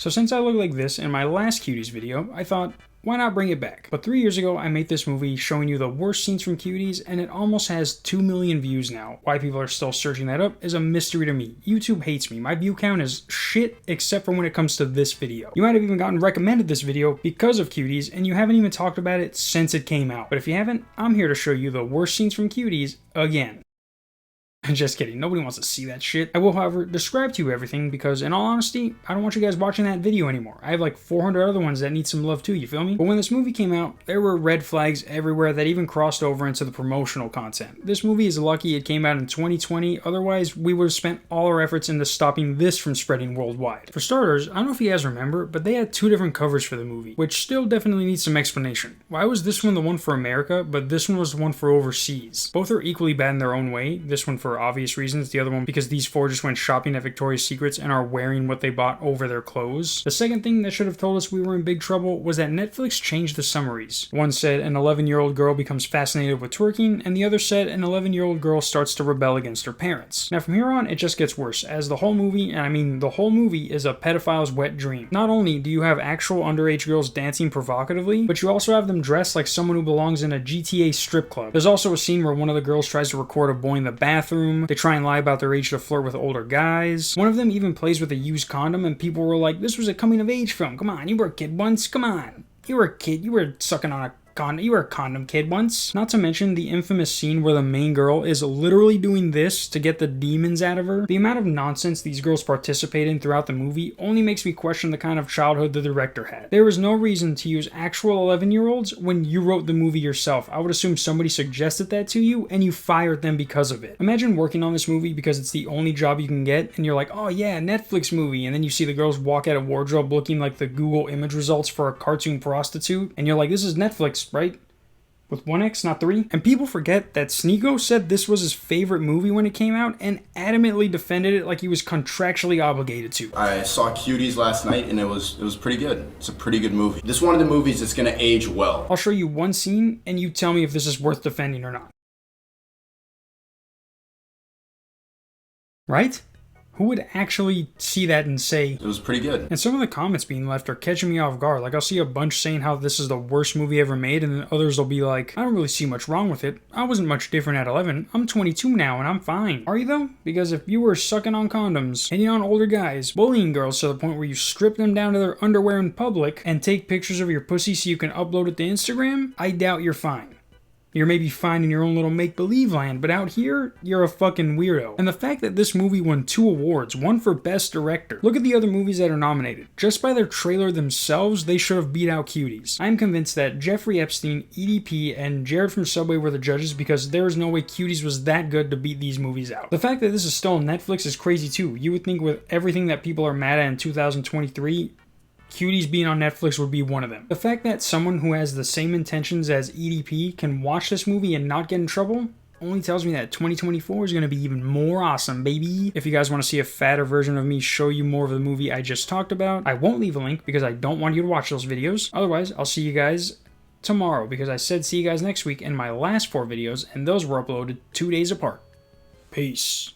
So since I look like this in my last Cuties video, I thought, why not bring it back? But 3 years ago, I made this movie showing you the worst scenes from Cuties, and it almost has 2 million views now. Why people are still searching that up is a mystery to me. YouTube hates me. My view count is shit, except for when it comes to this video. You might have even gotten recommended this video because of Cuties, and you haven't even talked about it since it came out. But if you haven't, I'm here to show you the worst scenes from Cuties again. Just kidding, nobody wants to see that shit. I will, however, describe to you everything because, in all honesty, I don't want you guys watching that video anymore. I have like 400 other ones that need some love too, you feel me? But when this movie came out, there were red flags everywhere that even crossed over into the promotional content. This movie is lucky it came out in 2020, otherwise we would have spent all our efforts into stopping this from spreading worldwide. For starters, I don't know if you guys remember, but they had 2 different covers for the movie, which still definitely needs some explanation. Why was this one the one for America, but this one was the one for overseas? Both are equally bad in their own way, this one for obvious reasons, the other one because these 4 just went shopping at Victoria's Secrets and are wearing what they bought over their clothes. The second thing that should have told us we were in big trouble was that Netflix changed the summaries. One said an 11-year-old girl becomes fascinated with twerking, and the other said an 11-year-old girl starts to rebel against her parents. Now from here on, it just gets worse, as the whole movie, and I mean the whole movie, is a pedophile's wet dream. Not only do you have actual underage girls dancing provocatively, but you also have them dressed like someone who belongs in a GTA strip club. There's also a scene where one of the girls tries to record a boy in the bathroom. They try and lie about their age to flirt with older guys. One of them even plays with a used condom, and people were like, this was a coming of age film. Come on, you were a kid once. Come on. You were a kid. You were sucking on a condom. You were a condom kid once. Not to mention the infamous scene where the main girl is literally doing this to get the demons out of her. The amount of nonsense these girls participate in throughout the movie only makes me question the kind of childhood the director had. There was no reason to use actual 11-year-olds when you wrote the movie yourself. I would assume somebody suggested that to you and you fired them because of it. Imagine working on this movie because it's the only job you can get and you're like, oh yeah, Netflix movie, and then you see the girls walk out of wardrobe looking like the Google image results for a cartoon prostitute, and you're like, this is Netflix, right? With 1X, not 3. And people forget that Sneeko said this was his favorite movie when it came out and adamantly defended it like he was contractually obligated to. I saw Cuties last night and it was pretty good. It's a pretty good movie. This is one of the movies that's gonna age well. I'll show you one scene and you tell me if this is worth defending or not. Right? Who would actually see that and say, it was pretty good? And some of the comments being left are catching me off guard. Like, I'll see a bunch saying how this is the worst movie ever made, and then others will be like, I don't really see much wrong with it. I wasn't much different at 11. I'm 22 now and I'm fine. Are you though? Because if you were sucking on condoms, hitting on older guys, bullying girls to the point where you strip them down to their underwear in public, and take pictures of your pussy so you can upload it to Instagram, I doubt you're fine. You're maybe fine in your own little make-believe land, but out here, you're a fucking weirdo. And the fact that this movie won 2 awards, one for Best Director. Look at the other movies that are nominated. Just by their trailer themselves, they should have beat out Cuties. I'm convinced that Jeffrey Epstein, EDP, and Jared from Subway were the judges because there is no way Cuties was that good to beat these movies out. The fact that this is still on Netflix is crazy too. You would think with everything that people are mad at in 2023, Cuties being on Netflix would be one of them. The fact that someone who has the same intentions as EDP can watch this movie and not get in trouble only tells me that 2024 is going to be even more awesome, baby. If you guys want to see a fatter version of me show you more of the movie I just talked about, I won't leave a link because I don't want you to watch those videos. Otherwise, I'll see you guys tomorrow because I said see you guys next week in my last 4 videos and those were uploaded 2 days apart. Peace.